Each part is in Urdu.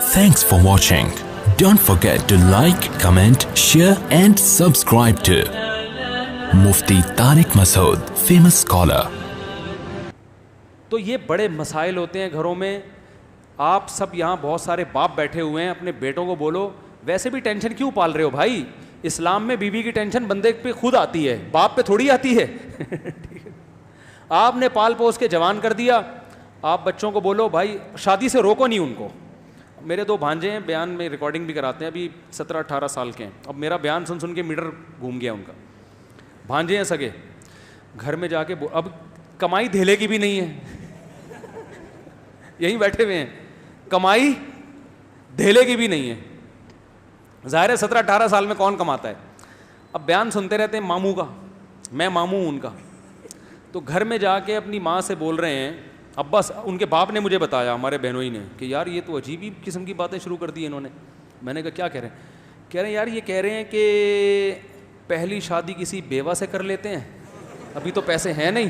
Thanks for watching. Don't forget to like, comment, share and subscribe to Mufti Tariq Masood, famous scholar. تو یہ بڑے مسائل ہوتے ہیں گھروں میں. آپ سب یہاں بہت سارے باپ بیٹھے ہوئے ہیں, اپنے بیٹوں کو بولو ویسے بھی ٹینشن کیوں پال رہے ہو بھائی. اسلام میں بیوی کی ٹینشن بندے پہ خود آتی ہے, باپ پہ تھوڑی آتی ہے. آپ نے پال پوس کے جوان کر دیا. آپ بچوں کو بولو بھائی شادی سے روکو نہیں ان کو. میرے 2 بھانجے ہیں, بیان میں ریکارڈنگ بھی کراتے ہیں, ابھی 17-18 سال کے ہیں. اب میرا بیان سن سن کے میٹر گھوم گیا ان کا. بھانجے ہیں سگے, گھر میں جا کے اب کمائی دھیلے کی بھی نہیں ہے, یہیں بیٹھے ہوئے ہیں, کمائی دھیلے کی بھی نہیں ہے. ظاہر ہے 17-18 سال میں کون کماتا ہے. اب بیان سنتے رہتے ہیں ماموں کا, میں ماموں ہوں ان کا. تو گھر میں جا کے اپنی ماں سے بول رہے ہیں, اب بس ان کے باپ نے مجھے بتایا, ہمارے بہنوئی نے, کہ یار یہ تو عجیب ہی قسم کی باتیں شروع کر دی انہوں نے. میں نے کہا کیا کہہ رہے ہیں؟ کہہ رہے ہیں یار یہ کہہ رہے ہیں کہ پہلی شادی کسی بیوہ سے کر لیتے ہیں, ابھی تو پیسے ہیں نہیں.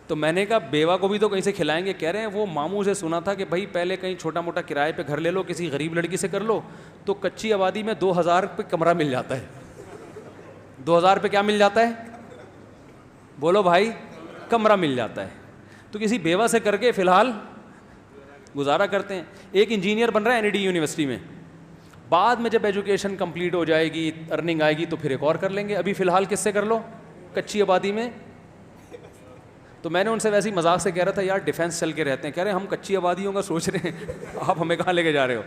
تو میں نے کہا بیوہ کو بھی تو کہیں سے کھلائیں گے. کہہ رہے ہیں وہ ماموں سے سنا تھا کہ بھائی پہلے کہیں چھوٹا موٹا کرائے پہ گھر لے لو, کسی غریب لڑکی سے کر لو, تو کچی آبادی میں 2000 پہ کمرہ مل جاتا ہے. 2000 پہ کیا مل جاتا ہے بولو بھائی؟ کمرہ مل جاتا ہے. تو کسی بیوہ سے کر کے فی الحال گزارا کرتے ہیں. ایک انجینئر بن رہا ہے NID یونیورسٹی میں, بعد میں جب ایجوکیشن کمپلیٹ ہو جائے گی, ارننگ آئے گی تو پھر ایک اور کر لیں گے. ابھی فی الحال کس سے کر لو؟ کچی آبادی میں. تو میں نے ان سے ویسے ہی مذاق سے کہہ رہا تھا یار ڈیفینس چل کے رہتے ہیں. کہہ رہے ہیں ہم کچی آبادیوں کا سوچ رہے ہیں, آپ ہمیں کہاں لے کے جا رہے ہو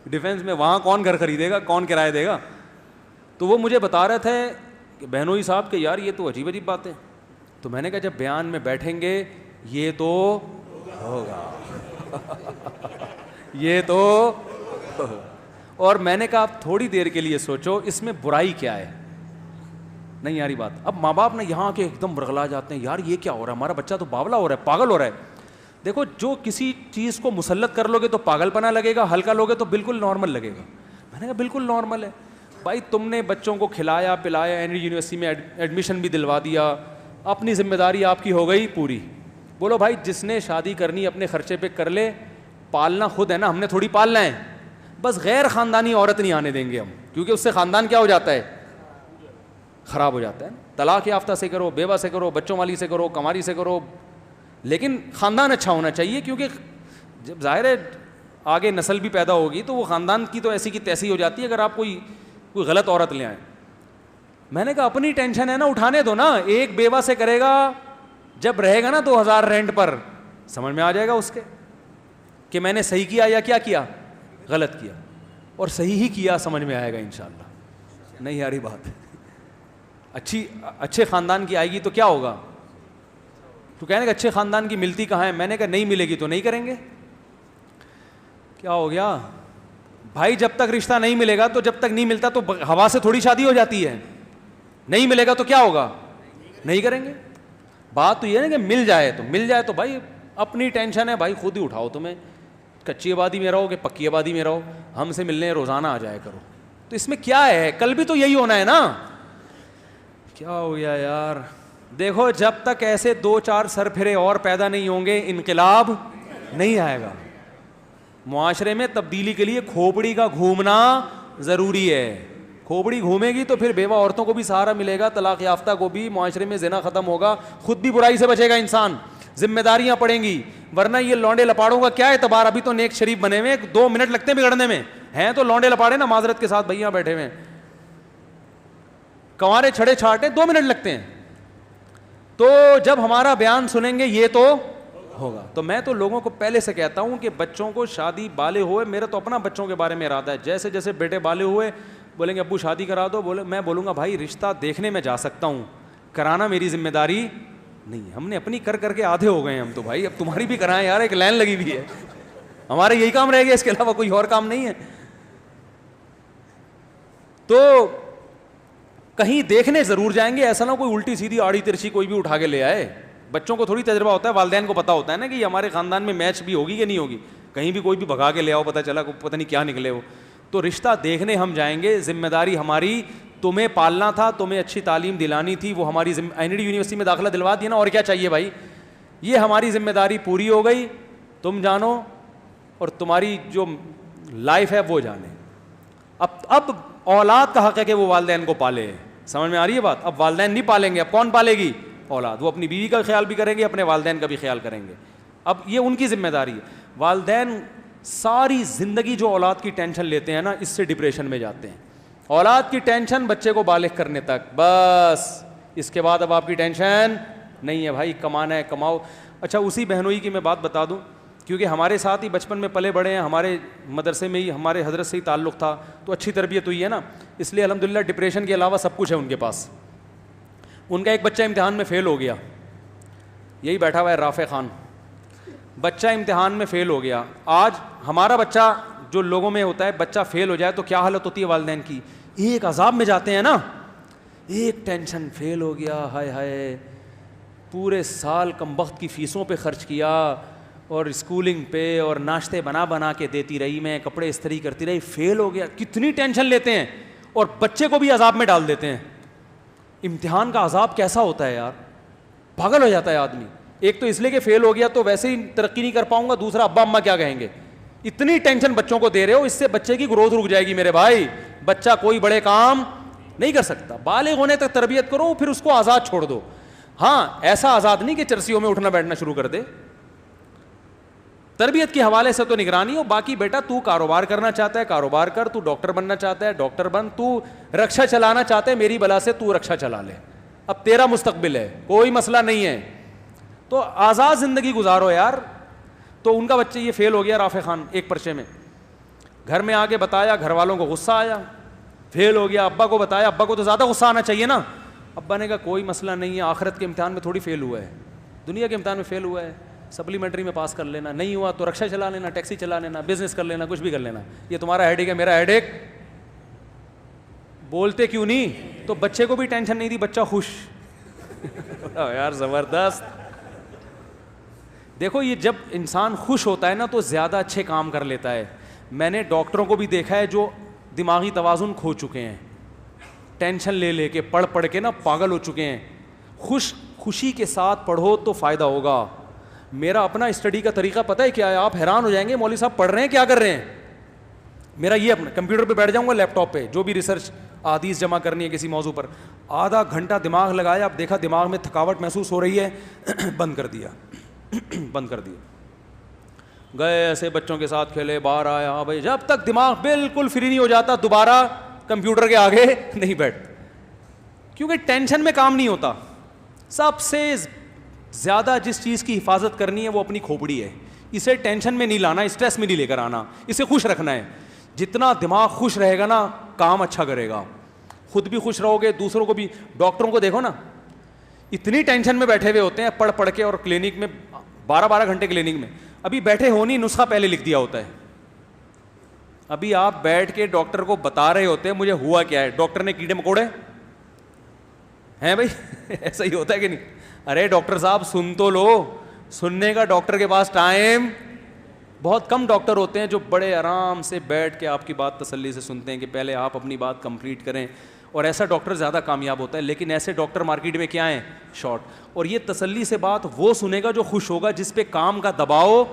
ڈیفینس میں؟ وہاں کون گھر خریدے گا, کون کرایہ دے گا؟ تو وہ مجھے بتا رہے تھے کہ بہنوئی صاحب کہ یار یہ تو عجیب عجیب باتیں. تو میں نے کہا جب بیان میں بیٹھیں گے یہ تو ہوگا, یہ تو ہوگا. اور میں نے کہا آپ تھوڑی دیر کے لیے سوچو اس میں برائی کیا ہے. نہیں یاری بات. اب ماں باپ نے یہاں کے ایک دم برغلا جاتے ہیں, یار یہ کیا ہو رہا ہے, ہمارا بچہ تو باولا ہو رہا ہے, پاگل ہو رہا ہے. دیکھو جو کسی چیز کو مسلط کر لو گے تو پاگل پنا لگے گا, ہلکا لوگے تو بالکل نارمل لگے گا. میں نے کہا بالکل نارمل ہے بھائی, تم نے بچوں کو کھلایا پلایا, NID یونیورسٹی میں ایڈمیشن بھی دلوا دیا, اپنی ذمہ داری آپ کی ہو گئی پوری. بولو بھائی جس نے شادی کرنی اپنے خرچے پہ کر لے, پالنا خود ہے نا, ہم نے تھوڑی پالنا ہے. بس غیر خاندانی عورت نہیں آنے دیں گے ہم, کیونکہ اس سے خاندان کیا ہو جاتا ہے, خراب ہو جاتا ہے. طلاق یافتہ سے کرو, بیوہ سے کرو, بچوں والی سے کرو, کماری سے کرو, لیکن خاندان اچھا ہونا چاہیے. کیونکہ جب ظاہر ہے آگے نسل بھی پیدا ہوگی تو وہ خاندان کی تو ایسی کی تیسی ہو جاتی ہے اگر آپ کوئی غلط عورت لے آئیں. میں نے کہا اپنی ٹینشن ہے نا, اٹھانے دو نا. ایک بیوہ سے کرے گا, جب رہے گا نا 2000 رینٹ پر, سمجھ میں آ جائے گا اس کے کہ میں نے صحیح کیا یا کیا کیا, غلط کیا. اور صحیح ہی کیا, سمجھ میں آئے گا انشاءاللہ. نہیں یاری بات, اچھے خاندان کی آئے گی تو کیا ہوگا. تو کہنے کہ اچھے خاندان کی ملتی کہاں ہے. میں نے کہا نہیں ملے گی تو نہیں کریں گے. کیا ہو گیا بھائی, جب تک رشتہ نہیں ملے گا تو جب تک نہیں ملتا تو ہوا سے تھوڑی شادی ہو جاتی ہے. نہیں ملے گا تو کیا ہوگا, نہیں کریں گے. بات تو یہ ہے کہ مل جائے تو بھائی اپنی ٹینشن ہے بھائی, خود ہی اٹھاؤ. تمہیں کچی آبادی میں رہو کہ پکی آبادی میں رہو, ہم سے ملنے روزانہ آ جایا کرو. تو اس میں کیا ہے, کل بھی تو یہی ہونا ہے نا. کیا ہو گیا یار. دیکھو جب تک ایسے 2-4 سر پھرے اور پیدا نہیں ہوں گے انقلاب نہیں آئے گا. معاشرے میں تبدیلی کے لیے کھوپڑی کا گھومنا ضروری ہے. کھوپڑی گھومے گی تو پھر بیوہ عورتوں کو بھی سہارا ملے گا, طلاق یافتہ کو بھی, معاشرے میں زنا ختم ہوگا, خود بھی برائی سے بچے گا انسان, ذمہ داریاں پڑیں گی. ورنہ یہ لونڈے لپاڑوں کا کیا اعتبار, ابھی تو نیک شریف بنے ہوئے, 2 منٹ لگتے ہیں بگڑنے میں, ہیں تو لونڈے لپاڑے نا, معذرت کے ساتھ بھیا بیٹھے ہوئے, کنوارے چھڑے چھاٹے 2 منٹ لگتے ہیں. تو جب ہمارا بیان سنیں گے یہ تو ہوگا. تو میں تو لوگوں کو پہلے سے کہتا ہوں کہ بچوں کو شادی بالے ہوئے, میرا تو اپنا بچوں کے بارے میں ارادہ ہے, جیسے جیسے بیٹے بالے ہوئے بولیں گے ابو شادی کرا دو, میں بولوں گا بھائی رشتہ دیکھنے میں جا سکتا ہوں, کرانا میری ذمہ داری نہیں. ہم نے اپنی کر کے آدھے ہو گئے ہم تو بھائی, اب تمہاری بھی کرائیں یار, ایک لائن لگی ہوئی ہے, ہمارا یہی کام رہ گیا, اس کے علاوہ کوئی اور کام نہیں ہے. تو کہیں دیکھنے ضرور جائیں گے, ایسا نہ کوئی الٹی سیدھی آڑی ترچھی کوئی بھی اٹھا کے لے آئے. بچوں کو تھوڑی تجربہ ہوتا ہے, والدین کو پتا ہوتا ہے نا کہ یہ ہمارے خاندان میں میچ بھی ہوگی کہ نہیں ہوگی. کہیں بھی کوئی بھی بھگا کے لے آؤ, پتہ چلا پتہ نہیں کیا نکلے ہو. تو رشتہ دیکھنے ہم جائیں گے, ذمہ داری ہماری, تمہیں پالنا تھا, تمہیں اچھی تعلیم دلانی تھی, وہ ہماری NID یونیورسٹی میں داخلہ دلوا دیا نا, اور کیا چاہیے بھائی. یہ ہماری ذمہ داری پوری ہو گئی تم جانو اور تمہاری جو لائف ہے وہ جانے. اب اولاد کا حق ہے کہ وہ والدین کو پالے. سمجھ میں آ رہی ہے بات؟ اب والدین نہیں پالیں گے, اب کون پالے گی؟ اولاد. وہ اپنی بیوی کا خیال بھی کریں گے, اپنے والدین کا بھی خیال کریں گے. اب یہ ان کی ذمہ داری ہے. والدین ساری زندگی جو اولاد کی ٹینشن لیتے ہیں نا, اس سے ڈپریشن میں جاتے ہیں. اولاد کی ٹینشن بچے کو بالغ کرنے تک, بس اس کے بعد اب آپ کی ٹینشن نہیں ہے بھائی, کمانا ہے کماؤ. اچھا اسی بہنوئی کی میں بات بتا دوں, کیونکہ ہمارے ساتھ ہی بچپن میں پلے بڑے ہیں, ہمارے مدرسے میں ہی ہمارے حضرت سے ہی تعلق تھا, تو اچھی تربیت ہوئی ہے نا, اس لیے الحمدللہ ڈپریشن کے علاوہ سب کچھ ہے ان کے پاس. ان کا ایک بچہ امتحان میں فیل ہو گیا, یہی بیٹھا ہوا ہے رافع خان, بچہ امتحان میں فیل ہو گیا. آج ہمارا بچہ جو لوگوں میں ہوتا ہے, بچہ فیل ہو جائے تو کیا حالت ہوتی ہے والدین کی, ایک عذاب میں جاتے ہیں نا, ایک ٹینشن, فیل ہو گیا, ہائے ہائے پورے سال کم بخت کی فیسوں پہ خرچ کیا, اور اسکولنگ پہ, اور ناشتے بنا بنا کے دیتی رہی میں, کپڑے استری کرتی رہی, فیل ہو گیا. کتنی ٹینشن لیتے ہیں, اور بچے کو بھی عذاب میں ڈال دیتے ہیں. امتحان کا عذاب کیسا ہوتا ہے یار, پاگل ہو جاتا ہے آدمی. ایک تو اس لیے کہ فیل ہو گیا تو ویسے ہی ترقی نہیں کر پاؤں گا, دوسرا ابا اماں کیا کہیں گے. اتنی ٹینشن بچوں کو دے رہے ہو, اس سے بچے کی گروتھ رک جائے گی میرے بھائی. بچہ کوئی بڑے کام نہیں کر سکتا. بالغ ہونے تک تربیت کرو, پھر اس کو آزاد چھوڑ دو. ہاں ایسا آزاد نہیں کہ چرسیوں میں اٹھنا بیٹھنا شروع کر دے. تربیت کے حوالے سے تو نگرانی ہو, باقی بیٹا تو کاروبار کرنا چاہتا ہے کاروبار کر, تو ڈاکٹر بننا چاہتا ہے ڈاکٹر بن, تو رکشا چلانا چاہتا ہے میری بلا سے تو رکشا چلا لے, اب تیرا مستقبل ہے, کوئی مسئلہ نہیں ہے. تو آزاد زندگی گزارو یار. تو ان کا بچہ یہ فیل ہو گیا رافع خان ایک پرچے میں, گھر میں آ کے بتایا, گھر والوں کو غصہ آیا, فیل ہو گیا. ابا کو بتایا, ابا کو تو زیادہ غصہ آنا چاہیے نا. ابا نے کہا کوئی مسئلہ نہیں ہے, آخرت کے امتحان میں تھوڑی فیل ہوا ہے, دنیا کے امتحان میں فیل ہوا ہے, سپلیمنٹری میں پاس کر لینا, نہیں ہوا تو رکشا چلا لینا, ٹیکسی چلا لینا, بزنس کر لینا, کچھ بھی کر لینا. یہ تمہارا ہیڈ ایک ہے, میرا ہیڈ ایک. بولتے کیوں نہیں؟ تو بچے کو بھی ٹینشن نہیں دی, بچہ خوش. یار زبردست. دیکھو یہ جب انسان خوش ہوتا ہے نا تو زیادہ اچھے کام کر لیتا ہے. میں نے ڈاکٹروں کو بھی دیکھا ہے جو دماغی توازن کھو چکے ہیں, ٹینشن لے لے کے پڑھ پڑھ کے نا پاگل ہو چکے ہیں. خوشی کے ساتھ پڑھو تو فائدہ ہوگا. میرا اپنا اسٹڈی کا طریقہ پتہ ہے کیا ہے, آپ حیران ہو جائیں گے مولوی صاحب پڑھ رہے ہیں کیا کر رہے ہیں. میرا یہ اپنا کمپیوٹر پہ بیٹھ جاؤں گا, لیپ ٹاپ پہ جو بھی ریسرچ احادیث جمع کرنی ہے کسی موضوع پر, آدھا گھنٹہ دماغ لگایا, اب دیکھا دماغ میں تھکاوٹ محسوس ہو رہی ہے, بند کر دیا. گئے ایسے بچوں کے ساتھ کھیلے, باہر آیا. ہاں بھائی, جب تک دماغ بالکل فری نہیں ہو جاتا دوبارہ کمپیوٹر کے آگے نہیں بیٹھ, کیونکہ ٹینشن میں کام نہیں ہوتا. سب سے زیادہ جس چیز کی حفاظت کرنی ہے وہ اپنی کھوپڑی ہے. اسے ٹینشن میں نہیں لانا, اسٹریس میں نہیں لے کر آنا, اسے خوش رکھنا ہے. جتنا دماغ خوش رہے گا نا کام اچھا کرے گا, خود بھی خوش رہو گے, دوسروں کو بھی. ڈاکٹروں کو دیکھو نا, اتنی ٹینشن میں بیٹھے ہوئے ہوتے ہیں پڑھ پڑھ کے, اور کلینک میں 12 گھنٹے کلینک میں, ابھی بیٹھے ہو نہیں, نسخہ پہلے لکھ دیا ہوتا ہے. ابھی آپ بیٹھ کے ڈاکٹر کو بتا رہے ہوتے ہیں مجھے ہوا کیا ہے, ڈاکٹر نے کیڑے مکوڑے ہیں بھائی. ایسا ہی ہوتا ہے کہ نہیں؟ ارے ڈاکٹر صاحب سن تو لو, سننے کا ڈاکٹر کے پاس ٹائم بہت کم. ڈاکٹر ہوتے ہیں جو بڑے آرام سے بیٹھ کے آپ کی بات تسلی سے سنتے ہیں کہ پہلے آپ اپنی بات کمپلیٹ کریں, اور ایسا ڈاکٹر زیادہ کامیاب ہوتا ہے. لیکن ایسے ڈاکٹر مارکیٹ میں کیا ہیں, شارٹ. اور یہ تسلی سے بات وہ سنے گا جو خوش ہوگا, جس پہ کام کا دباؤ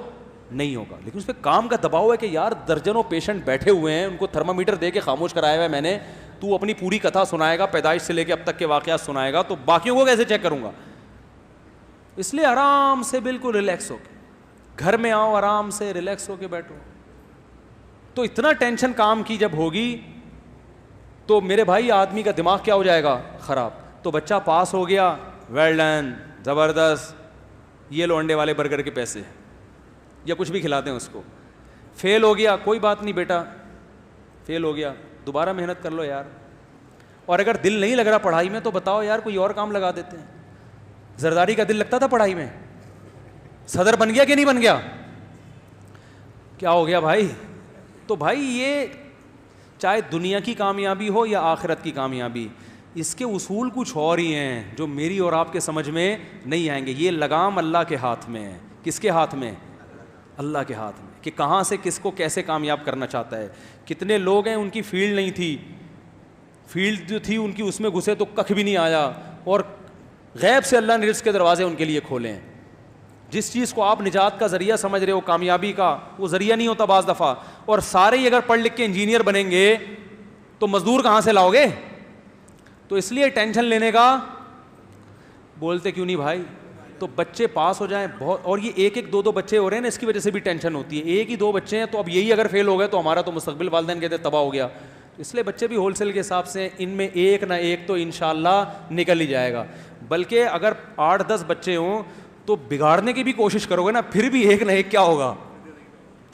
نہیں ہوگا. لیکن اس پہ کام کا دباؤ ہے کہ یار درجنوں پیشنٹ بیٹھے ہوئے ہیں, ان کو تھرمامیٹر دے کے خاموش کرایا ہوا ہے میں نے, تو اپنی پوری کتھا سنائے گا, پیدائش سے لے کے اب تک کے واقعات سنائے گا, تو باقیوں کو کیسے چیک کروں گا. اس لیے آرام سے بالکل ریلیکس ہو کے گھر میں آؤ, آرام سے ریلیکس ہو کے بیٹھو. تو اتنا ٹینشن کام کی جب ہوگی تو میرے بھائی آدمی کا دماغ کیا ہو جائے گا, خراب. تو بچہ پاس ہو گیا, ویل ڈن, زبردست, یہ لو انڈے والے برگر کے پیسے, یا کچھ بھی کھلاتے ہیں اس کو. فیل ہو گیا, کوئی بات نہیں بیٹا, فیل ہو گیا, دوبارہ محنت کر لو یار. اور اگر دل نہیں لگ رہا پڑھائی میں تو بتاؤ یار کوئی اور کام لگا دیتے ہیں. زرداری کا دل لگتا تھا پڑھائی میں, صدر بن گیا کہ نہیں بن گیا, کیا ہو گیا بھائی. تو بھائی یہ چاہے دنیا کی کامیابی ہو یا آخرت کی کامیابی, اس کے اصول کچھ اور ہی ہیں جو میری اور آپ کے سمجھ میں نہیں آئیں گے. یہ لگام اللہ کے ہاتھ میں ہے. کس کے ہاتھ میں؟ اللہ کے ہاتھ میں, کہ کہاں سے کس کو کیسے کامیاب کرنا چاہتا ہے. کتنے لوگ ہیں ان کی فیلڈ نہیں تھی, فیلڈ جو تھی ان کی اس میں گھسے تو ککھ بھی نہیں آیا, اور غیب سے اللہ نے رزق کے دروازے ان کے لیے کھولے ہیں. جس چیز کو آپ نجات کا ذریعہ سمجھ رہے ہو, کامیابی کا, وہ ذریعہ نہیں ہوتا بعض دفعہ. اور سارے ہی اگر پڑھ لکھ کے انجینئر بنیں گے تو مزدور کہاں سے لاؤ گے؟ تو اس لیے ٹینشن لینے کا بولتے کیوں نہیں بھائی؟ تو بچے پاس ہو جائیں بہت, اور یہ ایک ایک دو بچے ہو رہے ہیں نا, اس کی وجہ سے بھی ٹینشن ہوتی ہے. ایک ہی 2 بچے ہیں تو اب یہی اگر فیل ہو گئے تو ہمارا تو مستقبل والدین کہتے ہیں تباہ ہو گیا. اس لیے بچے بھی ہول سیل کے حساب سے, ان میں ایک نہ ایک تو انشاءاللہ نکل ہی جائے گا. بلکہ اگر 8-10 بچے ہوں تو بگاڑنے کی بھی کوشش کرو گے نا, پھر بھی ایک نہ ایک کیا ہوگا,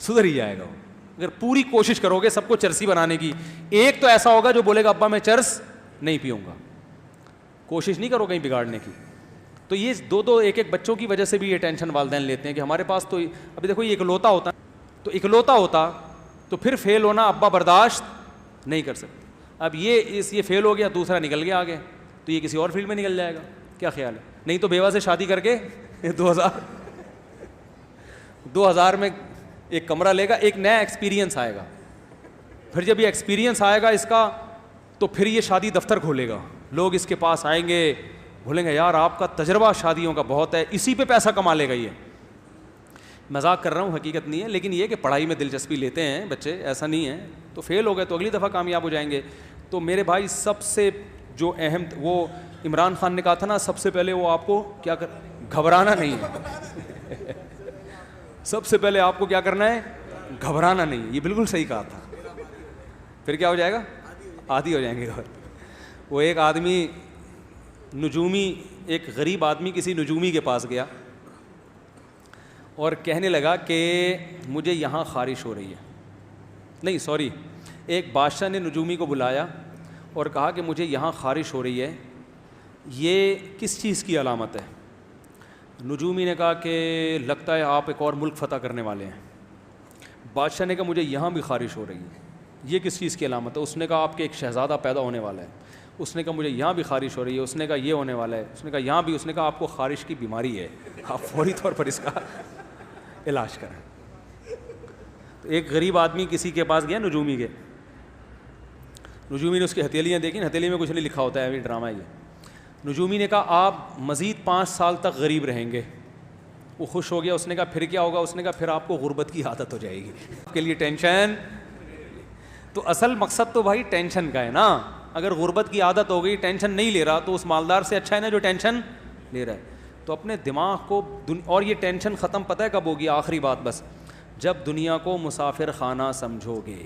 سدھر ہی جائے گا. اگر پوری کوشش کرو گے سب کو چرسی بنانے کی, ایک تو ایسا ہوگا جو بولے گا ابا میں چرس نہیں پیوں گا. کوشش نہیں کرو کہیں بگاڑنے کی. تو یہ 2 ایک بچوں کی وجہ سے بھی یہ ٹینشن والدین لیتے ہیں کہ ہمارے پاس تو ابھی دیکھو یہ اکلوتا ہوتا, تو اکلوتا ہوتا تو پھر فیل ہونا ابا برداشت نہیں کر سکتے. اب یہ فیل ہو گیا, دوسرا نکل گیا آگے, تو یہ کسی اور فیلڈ میں نکل جائے گا. کیا خیال ہے؟ نہیں تو بیوہ سے شادی کر کے 2000 میں ایک کمرہ لے گا, ایک نیا ایکسپیرینس آئے گا. پھر جب یہ ایکسپیرینس آئے گا اس کا, تو پھر یہ شادی دفتر کھولے گا, لوگ اس کے پاس آئیں گے, بولیں گے یار آپ کا تجربہ شادیوں کا بہت ہے, اسی پہ پیسہ کما لے گا. یہ مذاق کر رہا ہوں, حقیقت نہیں ہے, لیکن یہ کہ پڑھائی میں دلچسپی لیتے ہیں بچے, ایسا نہیں ہے. تو فیل ہو گئے تو اگلی دفعہ کامیاب ہو جائیں گے. تو میرے بھائی سب سے جو اہم, وہ عمران خان نے کہا تھا نا, سب سے پہلے وہ آپ کو کیا گھبرانا نہیں ہے. سب سے پہلے آپ کو کیا کرنا ہے؟ گھبرانا نہیں. یہ بالکل صحیح کہا تھا. پھر کیا ہو جائے گا؟ عادی ہو جائیں گے. وہ ایک آدمی نجومی, ایک غریب آدمی کسی نجومی کے پاس گیا اور کہنے لگا کہ مجھے یہاں خارش ہو رہی ہے. نہیں سوری, ایک بادشاہ نے نجومی کو بلایا اور کہا کہ مجھے یہاں خارش ہو رہی ہے, یہ کس چیز کی علامت ہے؟ نجومی نے کہا کہ لگتا ہے آپ ایک اور ملک فتح کرنے والے ہیں. بادشاہ نے کہا مجھے یہاں بھی خارش ہو رہی ہے, یہ کس چیز کی علامت ہے؟ اس نے کہا آپ کے ایک شہزادہ پیدا ہونے والا ہے. اس نے کہا مجھے یہاں بھی خارش ہو رہی ہے. اس نے کہا یہ ہونے والا ہے. اس نے کہا یہاں بھی. اس نے کہا آپ کو خارش کی بیماری ہے, آپ فوری طور پر اس کا علاج کریں. تو ایک غریب آدمی کسی کے پاس گیا نجومی کے, نجومی نے اس کی ہتھیلیاں دیکھیں, ہتھیلی میں کچھ نہیں لکھا ہوتا ہے, ابھی ڈرامہ ہے یہ. نجومی نے کہا آپ مزید 5 سال تک غریب رہیں گے. وہ خوش ہو گیا. اس نے کہا پھر کیا ہوگا؟ اس نے کہا پھر آپ کو غربت کی عادت ہو جائے گی. آپ کے لیے ٹینشن. تو اصل مقصد تو بھائی ٹینشن کا ہے نا. اگر غربت کی عادت ہو گئی, ٹینشن نہیں لے رہا, تو اس مالدار سے اچھا ہے نا جو ٹینشن لے رہا ہے. تو اپنے دماغ کو, اور یہ ٹینشن ختم پتہ ہے کب ہوگی؟ آخری بات بس, جب دنیا کو مسافر خانہ سمجھو گے,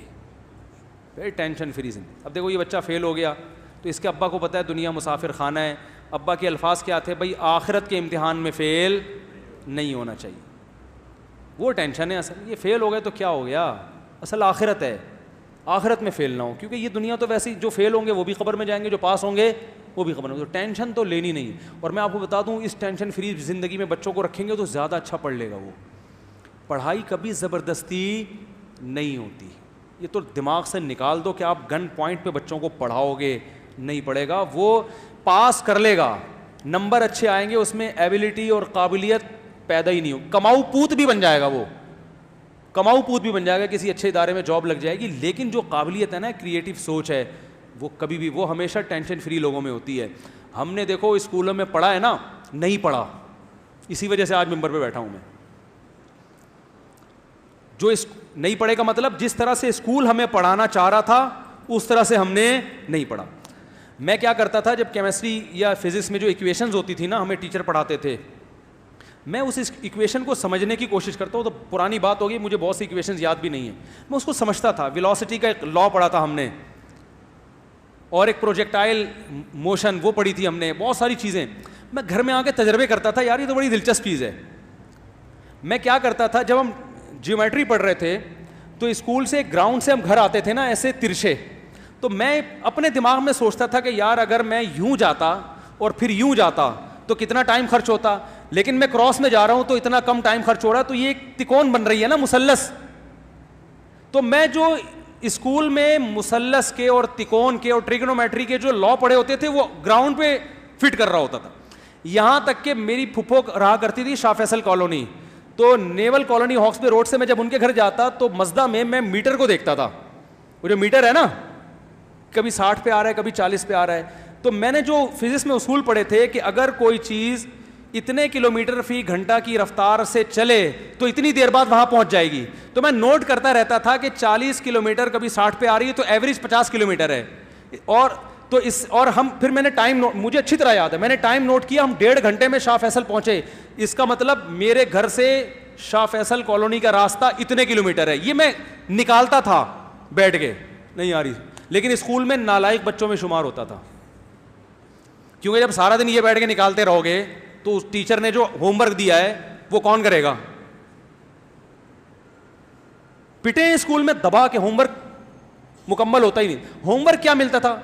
پھر ٹینشن فری زندگی. اب دیکھو یہ بچہ فیل ہو گیا تو اس کے ابا کو پتہ ہے دنیا مسافر خانہ ہے. ابا کے الفاظ کیا تھے؟ بھائی آخرت کے امتحان میں فیل نہیں ہونا چاہیے. وہ ٹینشن ہے اصل. یہ فیل ہو گئے تو کیا ہو گیا؟ اصل آخرت ہے, آخرت میں فیل نہ ہو, کیونکہ یہ دنیا تو ویسے ہی, جو فیل ہوں گے وہ بھی قبر میں جائیں گے, جو پاس ہوں گے وہ بھی قبر میں. تو ٹینشن تو لینی نہیں. اور میں آپ کو بتا دوں, اس ٹینشن فری زندگی میں بچوں کو رکھیں گے تو زیادہ اچھا پڑھ لے گا وہ. پڑھائی کبھی زبردستی نہیں ہوتی. یہ تو دماغ سے نکال دو کہ آپ گن پوائنٹ پہ بچوں کو پڑھاؤ گے, نہیں پڑھے گا. وہ پاس کر لے گا, نمبر اچھے آئیں گے, اس میں ایبلٹی اور قابلیت پیدا ہی نہیں ہو. کماؤ پوت بھی بن جائے گا, وہ کماؤ پوت بھی بن جائے گا, کسی اچھے ادارے میں جاب لگ جائے گی. لیکن جو قابلیت ہے نا, کریٹو سوچ ہے, وہ کبھی بھی, وہ ہمیشہ ٹینشن فری لوگوں میں ہوتی ہے. ہم نے دیکھو اسکولوں میں پڑھا ہے نا, نہیں پڑھا, اسی وجہ سے آج ممبر پہ بیٹھا ہوں میں. جو نہیں پڑھے کا مطلب, جس طرح سے اسکول ہمیں پڑھانا چاہ رہا تھا اس طرح سے ہم نے نہیں پڑھا. میں کیا کرتا تھا, جب کیمسٹری یا فزکس میں جو ایکویشنز ہوتی تھی نا, ہمیں ٹیچر پڑھاتے تھے, میں اس ایکویشن کو سمجھنے کی کوشش کرتا ہوں. تو پرانی بات ہوگی, مجھے بہت سی ایکویشنز یاد بھی نہیں ہیں, میں اس کو سمجھتا تھا. ویلوسٹی کا ایک لا پڑھا تھا ہم نے, اور ایک پروجیکٹائل موشن وہ پڑھی تھی ہم نے, بہت ساری چیزیں. میں گھر میں آ کے تجربے کرتا تھا, یار یہ تو بڑی دلچسپ چیز ہے. میں کیا کرتا تھا, جب ہم جیومیٹری پڑھ رہے تھے تو اسکول سے گراؤنڈ سے ہم گھر آتے تھے نا ایسے ترچھے, تو میں اپنے دماغ میں سوچتا تھا کہ یار اگر میں یوں جاتا اور پھر یوں جاتا تو کتنا ٹائم خرچ ہوتا, لیکن میں کراس میں جا رہا ہوں تو اتنا کم ٹائم خرچ ہو رہا ہے. تو یہ ایک تکون بن رہی ہے نا, مثلث. تو میں جو اسکول میں مثلث کے اور تکون کے اور ٹریگنومیٹری کے جو لا پڑھے ہوتے تھے وہ گراؤنڈ پہ فٹ کر رہا ہوتا تھا. یہاں تک کہ میری پھپھو رہا کرتی تھی شاہ فیصل کالونی, تو نیول کالونی ہاکس پہ روڈ سے میں جب ان کے گھر جاتا تو مزدہ میں میٹر کو دیکھتا تھا. وہ جو میٹر ہے نا, کبھی 60 پہ آ رہا ہے, کبھی 40 پہ آ رہا ہے. تو میں نے جو فزکس میں اصول پڑھے تھے کہ اگر کوئی چیز اتنے کلومیٹر فی گھنٹہ کی رفتار سے چلے تو اتنی دیر بعد وہاں پہنچ جائے گی. تو میں نوٹ کرتا رہتا تھا کہ 40 کلومیٹر کبھی 60 پہ آ رہی ہے تو ایوریج 50 کلومیٹر ہے. اور ہم پھر میں نے ٹائم مجھے اچھی طرح یاد ہے, میں نے ٹائم نوٹ کیا, ہم 1.5 گھنٹے میں شاہ فیصل پہنچے. اس کا مطلب میرے گھر سے شاہ فیصل کالونی کا راستہ اتنے کلومیٹر ہے. یہ میں نکالتا تھا بیٹھ کے, نہیں آ رہی, لیکن اسکول میں نالائق بچوں میں شمار ہوتا تھا, کیونکہ جب سارا دن یہ بیٹھ کے نکالتے رہو گے تو اس ٹیچر نے جو ہوم ورک دیا ہے وہ کون کرے گا؟ پٹے اسکول میں دبا کے ہوم ورک مکمل ہوتا ہی نہیں. ہوم ورک کیا ملتا تھا؟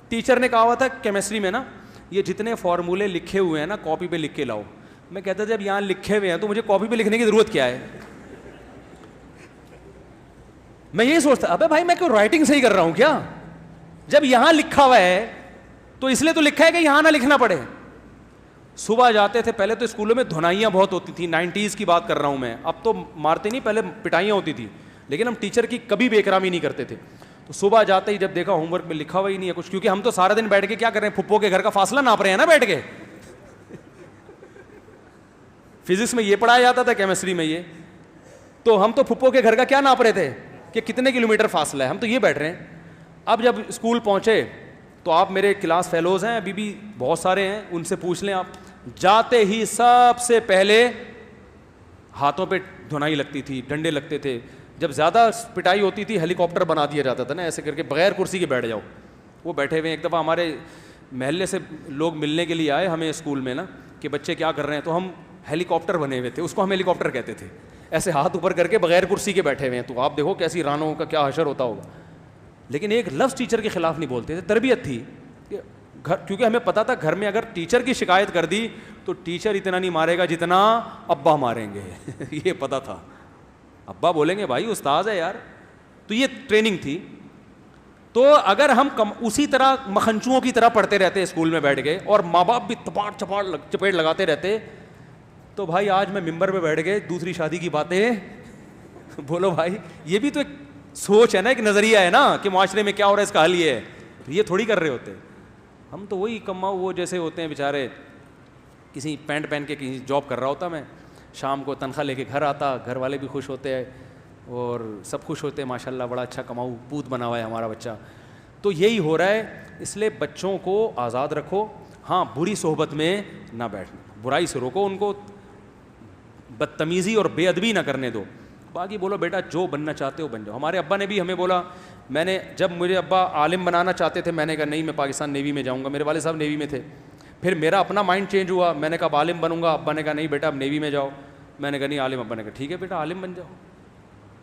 ٹیچر نے کہا ہوا تھا کیمسٹری میں نا, یہ جتنے فارمولے لکھے ہوئے ہیں نا کاپی پہ لکھ کے لاؤ. میں کہتا تھا جب یہاں لکھے ہوئے ہیں تو مجھے کاپی پہ لکھنے کی ضرورت کیا ہے؟ میں یہی سوچتا ابے بھائی میں کیوں رائٹنگ صحیح کر رہا ہوں کیا؟ جب یہاں لکھا ہوا ہے تو اس لیے تو لکھا ہے کہ یہاں نہ لکھنا پڑے. صبح جاتے تھے, پہلے تو اسکولوں میں دھنائیاں بہت ہوتی تھیں, 90s کی بات کر رہا ہوں میں, اب تو مارتے نہیں, پہلے پٹائیاں ہوتی تھی, لیکن ہم ٹیچر کی کبھی بے احترامی نہیں کرتے تھے. تو صبح جاتے ہی جب دیکھا ہوم ورک میں لکھا ہوا ہی نہیں ہے کچھ, کیونکہ ہم تو سارا دن بیٹھ کے کیا کر رہے ہیں, پھپھو کے گھر کا فاصلہ ناپ رہے ہیں نا بیٹھ کے. فزکس میں یہ پڑھایا جاتا تھا, کیمسٹری میں یہ, تو ہم تو پھپھو کے گھر کا کیا ناپ رہے تھے کہ کتنے کلومیٹر فاصلہ ہے, ہم تو یہ بیٹھ رہے ہیں. اب جب اسکول پہنچے تو آپ میرے کلاس فیلوز ہیں ابھی بھی بہت سارے ہیں, ان سے پوچھ لیں آپ, جاتے ہی سب سے پہلے ہاتھوں پہ دھنائی لگتی تھی, ڈنڈے لگتے تھے. جب زیادہ پٹائی ہوتی تھی ہیلی کاپٹر بنا دیا جاتا تھا نا, ایسے کر کے بغیر کرسی کے بیٹھ جاؤ. وہ بیٹھے ہوئے, ایک دفعہ ہمارے محلے سے لوگ ملنے کے لیے آئے ہمیں اسکول میں نا کہ بچے کیا کر رہے ہیں, تو ہم ہیلی کاپٹر بنے ہوئے تھے, اس کو ہم ہیلی کاپٹر کہتے تھے, ایسے ہاتھ اوپر کر کے بغیر کرسی کے بیٹھے ہوئے ہیں. تو آپ دیکھو کیسی رانوں کا کیا حشر ہوتا ہوگا. لیکن ایک لفظ ٹیچر کے خلاف نہیں بولتے تھے, تربیت تھی گھر, کیونکہ ہمیں پتا تھا گھر میں اگر ٹیچر کی شکایت کر دی تو ٹیچر اتنا نہیں مارے گا جتنا ابا ماریں گے. یہ پتا تھا, ابا بولیں گے بھائی استاذ ہے یار. تو یہ ٹریننگ تھی. تو اگر ہم اسی طرح مکھنچوؤں کی طرح پڑھتے رہتے اسکول میں بیٹھ کے, اور ماں باپ بھی چپیٹ لگاتے رہتے, تو بھائی آج میں ممبر پہ بیٹھ کے دوسری شادی کی باتیں بولو بھائی. یہ بھی تو ایک سوچ ہے نا, ایک نظریہ ہے نا کہ معاشرے میں کیا ہو رہا ہے, اس کا حل یہ ہے. یہ تھوڑی کر رہے ہوتے ہم, تو وہی کماؤ وہ جیسے ہوتے ہیں بیچارے, کسی پینٹ پہن کے کہیں جاب کر رہا ہوتا میں, شام کو تنخواہ لے کے گھر آتا, گھر والے بھی خوش ہوتے ہیں اور سب خوش ہوتے ہیں, ماشاء اللہ بڑا اچھا کماؤ پوت بنا ہوا ہے ہمارا بچہ. تو یہی ہو رہا ہے. اس لیے بچوں کو آزاد رکھو, ہاں بری صحبت میں نہ بیٹھنا, برائی سے روکو ان کو, بدتمیزی اور بے ادبی نہ کرنے دو. باقی بولو بیٹا جو بننا چاہتے ہو بن جاؤ. ہمارے ابا نے بھی ہمیں بولا, میں نے جب مجھے ابا عالم بنانا چاہتے تھے, میں نے کہا نہیں میں پاکستان نیوی میں جاؤں گا, میرے والد صاحب نیوی میں تھے. پھر میرا اپنا مائنڈ چینج ہوا, میں نے کہا عالم بنوں گا, ابا نے کہا نہیں بیٹا اب نیوی میں جاؤ. میں نے کہا نہیں عالم, ابا نے کہا ٹھیک ہے بیٹا عالم بن جاؤ.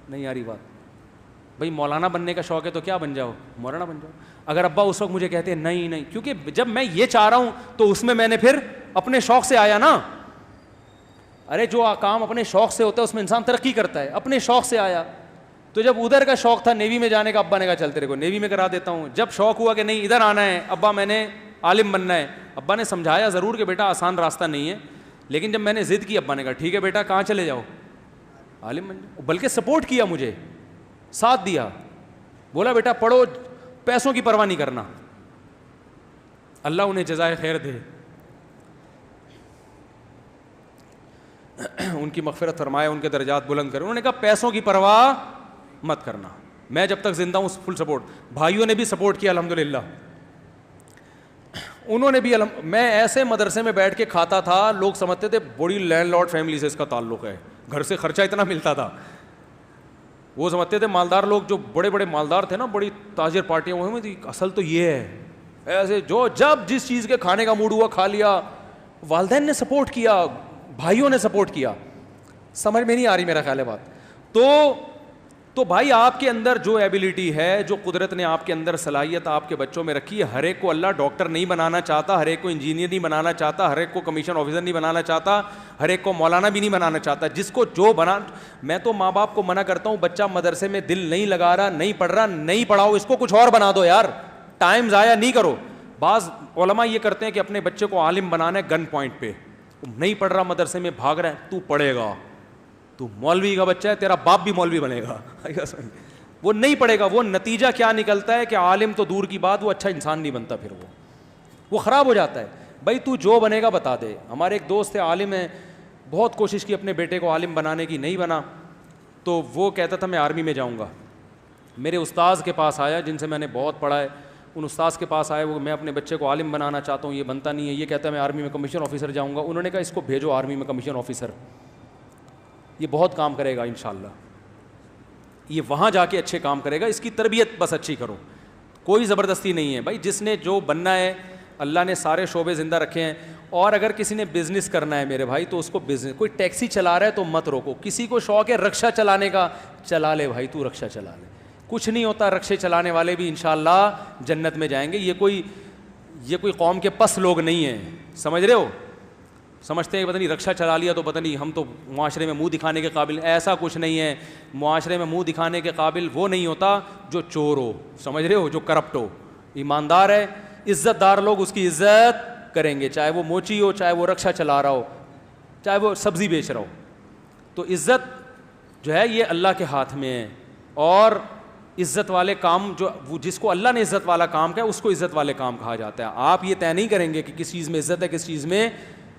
نہیں آ رہی بات بھائی, مولانا بننے کا شوق ہے تو کیا بن جاؤ, مولانا بن جاؤ. اگر ابا اس وقت مجھے کہتے ہیں نہیں, کیونکہ جب میں یہ چاہ رہا ہوں تو اس میں نے پھر اپنے شوق سے آیا نا. ارے جو کام اپنے شوق سے ہوتا ہے اس میں انسان ترقی کرتا ہے, اپنے شوق سے آیا. تو جب ادھر کا شوق تھا نیوی میں جانے کا, ابا نے کہا چل تیرے کو نیوی میں کرا دیتا ہوں. جب شوق ہوا کہ نہیں ادھر آنا ہے, ابا میں نے عالم بننا ہے, ابا نے سمجھایا ضرور کہ بیٹا آسان راستہ نہیں ہے, لیکن جب میں نے ضد کی, ابا نے کہا ٹھیک ہے بیٹا کہاں چلے جاؤ, عالم بن جاؤ. بلکہ سپورٹ کیا, مجھے ساتھ دیا, بولا بیٹا پڑھو, پیسوں کی پرواہ نہیں کرنا. اللہ انہیں جزائے خیر دے, ان کی مغفرت فرمائے, ان کے درجات بلند کرے. انہوں نے کہا پیسوں کی پرواہ مت کرنا, میں جب تک زندہ ہوں فل سپورٹ. بھائیوں نے بھی سپورٹ کیا الحمدللہ, انہوں نے بھی میں ایسے مدرسے میں بیٹھ کے کھاتا تھا, لوگ سمجھتے تھے بڑی لینڈ لارڈ فیملی سے اس کا تعلق ہے, گھر سے خرچہ اتنا ملتا تھا. وہ سمجھتے تھے مالدار لوگ, جو بڑے بڑے مالدار تھے نا, بڑی تاجر پارٹیاں ہوئی تھی, اصل تو یہ ہے. ایسے جو جب جس چیز کے کھانے کا موڈ ہوا کھا لیا. والدین نے سپورٹ کیا, بھائیوں نے سپورٹ کیا. سمجھ میں نہیں آ رہی میرا خیال ہے بات. تو بھائی آپ کے اندر جو ایبلٹی ہے, جو قدرت نے آپ کے اندر صلاحیت آپ کے بچوں میں رکھی ہے, ہر ایک کو اللہ ڈاکٹر نہیں بنانا چاہتا, ہر ایک کو انجینئر نہیں بنانا چاہتا, ہر ایک کو کمیشن آفیسر نہیں بنانا چاہتا, ہر ایک کو مولانا بھی نہیں بنانا چاہتا. جس کو جو بنا, میں تو ماں باپ کو منع کرتا ہوں, بچہ مدرسے میں دل نہیں لگا رہا, نہیں پڑھ رہا, نہیں پڑھاؤ, اس کو کچھ اور بنا دو یار, ٹائم ضائع نہیں کرو. بعض علماء یہ کرتے ہیں کہ اپنے بچے کو عالم بنانا ہے گن پوائنٹ پہ, نہیں پڑھ رہا مدرسے میں, بھاگ رہا ہے, تو پڑھے گا, تو مولوی کا بچہ ہے, تیرا باپ بھی مولوی بنے گا. وہ نہیں پڑھے گا. وہ نتیجہ کیا نکلتا ہے کہ عالم تو دور کی بات, وہ اچھا انسان نہیں بنتا, پھر وہ خراب ہو جاتا ہے. بھائی تو جو بنے گا بتا دے. ہمارے ایک دوست ہے عالم ہے, بہت کوشش کی اپنے بیٹے کو عالم بنانے کی, نہیں بنا, تو وہ کہتا تھا میں آرمی میں جاؤں گا. میرے استاذ کے پاس آیا جن سے میں نے بہت پڑھا ہے, ان استاذ کے پاس آئے, وہ میں اپنے بچے کو عالم بنانا چاہتا ہوں, یہ بنتا نہیں ہے, یہ کہتا ہے میں آرمی میں کمیشن آفیسر جاؤں گا. انہوں نے کہا اس کو بھیجو آرمی میں کمیشن آفیسر, یہ بہت کام کرے گا انشاءاللہ, یہ وہاں جا کے اچھے کام کرے گا, اس کی تربیت بس اچھی کرو, کوئی زبردستی نہیں ہے بھائی. جس نے جو بننا ہے, اللہ نے سارے شعبے زندہ رکھے ہیں. اور اگر کسی نے بزنس کرنا ہے میرے بھائی تو اس کو بزنس, کوئی ٹیکسی چلا رہا ہے تو مت روکو, کسی کو شوق ہے رکشا چلانے کا, چلا لے بھائی, تو رکشا چلا لے, کچھ نہیں ہوتا, رکشے چلانے والے بھی انشاءاللہ جنت میں جائیں گے. یہ کوئی قوم کے پس لوگ نہیں ہیں, سمجھ رہے ہو, سمجھتے ہیں کہ پتہ نہیں رکشا چلا لیا تو پتہ نہیں ہم تو معاشرے میں منہ دکھانے کے قابل, ایسا کچھ نہیں ہے. معاشرے میں منہ دکھانے کے قابل وہ نہیں ہوتا جو چور ہو, سمجھ رہے ہو, جو کرپٹ ہو. ایماندار ہے, عزت دار لوگ اس کی عزت کریں گے, چاہے وہ موچی ہو, چاہے وہ رکشا چلا رہا ہو, چاہے وہ سبزی بیچ رہا ہو. تو عزت جو ہے یہ اللہ کے ہاتھ میں ہے. اور عزت والے کام جو جس کو اللہ نے عزت والا کام کہا اس کو عزت والے کام کہا جاتا ہے. آپ یہ طے نہیں کریں گے کہ کس چیز میں عزت ہے, کس چیز میں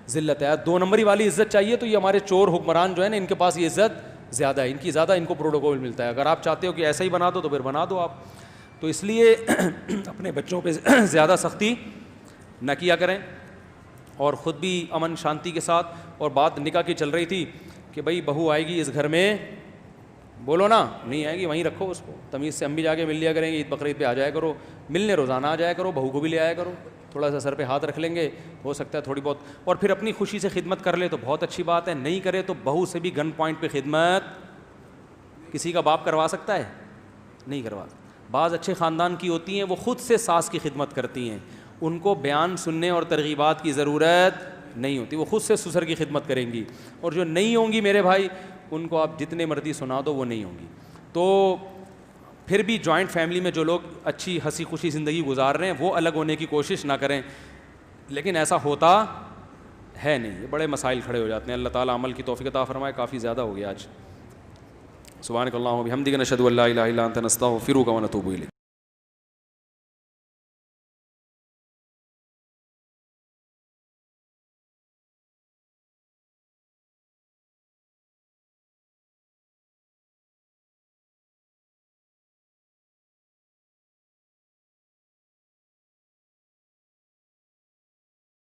ذلت ہے. 2 نمبری والی عزت چاہیے تو یہ ہمارے چور حکمران جو ہے نا, ان کے پاس یہ عزت زیادہ ہے, ان کی زیادہ ان کو پروٹوکول ملتا ہے. اگر آپ چاہتے ہو کہ ایسا ہی بنا دو تو پھر بنا دو آپ. تو اس لیے اپنے بچوں پہ زیادہ سختی نہ کیا کریں, اور خود بھی امن شانتی کے ساتھ. اور بات نکاح کی چل رہی تھی کہ بھائی بہو آئے گی اس گھر میں, بولو نا, نہیں آئے گی وہیں رکھو اس کو تمیز سے, ہم بھی جا کے مل لیا کریں گے, عید بقرعید پہ آ جایا کرو, ملنے روزانہ آ جایا کرو, بہو کو بھی لے آیا کرو, تھوڑا سا سر پہ ہاتھ رکھ لیں گے, ہو سکتا ہے تھوڑی بہت. اور پھر اپنی خوشی سے خدمت کر لے تو بہت اچھی بات ہے, نہیں کرے تو بہو سے بھی گن پوائنٹ پہ خدمت کسی کا باپ کروا سکتا ہے؟ نہیں کروا. بعض اچھے خاندان کی ہوتی ہیں وہ خود سے ساس کی خدمت کرتی ہیں, ان کو بیان سننے اور ترغیبات کی ضرورت نہیں ہوتی, وہ خود سے سسر کی خدمت کریں گی. اور جو نہیں ہوں گی میرے بھائی, ان کو آپ جتنے مرضی سنا دو وہ نہیں ہوں گی. تو پھر بھی جوائنٹ فیملی میں جو لوگ اچھی ہنسی خوشی زندگی گزار رہے ہیں وہ الگ ہونے کی کوشش نہ کریں, لیکن ایسا ہوتا ہے نہیں, یہ بڑے مسائل کھڑے ہو جاتے ہیں. اللہ تعالیٰ عمل کی توفیق عطا فرمائے. کافی زیادہ ہو گیا آج. سبحانک اللہم و بحمدک نشہد ان لا الہ الا انت نستغفرک و نتوب الیک.